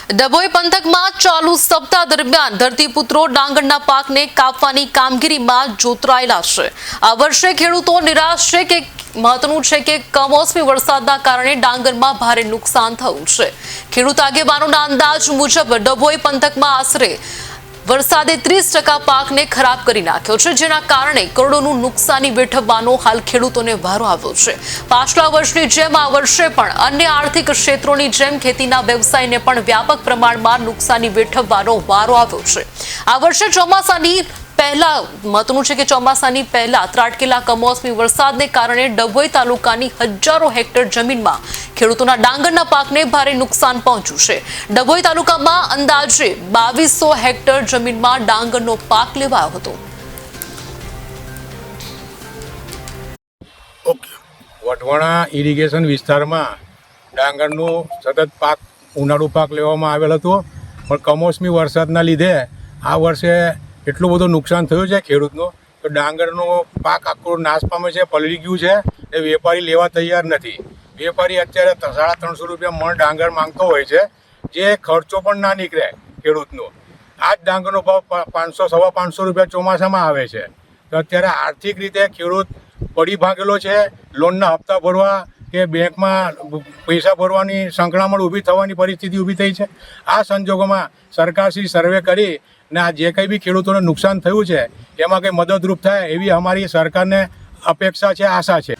ડભોઈ પંથકમાં ચાલુ સપ્તાહ દરમિયાન ધરતીપુત્રો ડાંગરના પાકને કાપવાની કામગીરીમાં જોતરાયેલા છે। આ વર્ષે ખેડૂતો નિરાશ છે કે મહત્વનું છે કે કમોસમી વરસાદના કારણે ડાંગરમાં ભારે નુકસાન થયું છે। ખેડૂત આગેવાનોના અંદાજ મુજબ ડભોઈ પંથકમાં આશરે વરસાદે 30% પાકને ખરાબ કરી નાખ્યો છે, જેના કારણે કરોડોનું નુકસાની વેઠવવાનો હાલ ખેડૂતોને વારો આવ્યો છે। પાછલા વર્ષની જેમ આ વર્ષે પણ અન્ય આર્થિક ક્ષેત્રોની જેમ ખેતીના વ્યવસાયને પણ વ્યાપક પ્રમાણમાં નુકસાની વેઠવવાનો વારો આવ્યો છે। આ વર્ષે ચોમાસાની પહેલા મહત્વનું છે કે ચોમાસાની પહેલા ત્રાટકેલા કમોસમી વરસાદને કારણે ડભોઈ તાલુકાની હજારો હેક્ટર જમીનમાં ખેડૂતોના ડાંગરના પાકને ભારે નુકસાન પહોંચ્યું છે। ડભોઈ તાલુકામાં અંદાજે 2200 હેક્ટર જમીનમાં ડાંગરનો પાક લેવાયો હતો। વઢવાણા ઇરિગેશન વિસ્તારમાં ડાંગરનો સતત પાક ઉનાળુ પાક લેવામાં આવેલ હતો, પણ કમોસમી વરસાદના લીધે આ વર્ષે એટલું બધું નુકસાન થયું છે ખેડૂતનો તો ડાંગરનો પાક આખો નાશ પામે છે, પલળી ગયું છે। એ વેપારી લેવા તૈયાર નથી। વેપારી અત્યારે 350 રૂપિયા મણ ડાંગર માંગતો હોય છે, જે ખર્ચો પણ ના નીકળે ખેડૂતનો। આ જ ડાંગરનો ભાવ 500 સવા 500 રૂપિયા ચોમાસામાં આવે છે। તો અત્યારે આર્થિક રીતે ખેડૂત પડી ભાગેલો છે। લોનના હપ્તા ભરવા કે બેંકમાં પૈસા ભરવાની સંકળામણ ઊભી થવાની પરિસ્થિતિ ઊભી થઈ છે। આ સંજોગોમાં સરકારશ્રી સર્વે કરી ને આ જે કંઈ બી ખેડૂતોને નુકસાન થયું છે એમાં કંઈ મદદરૂપ થાય એવી અમારી સરકારને અપેક્ષા છે, આશા છે।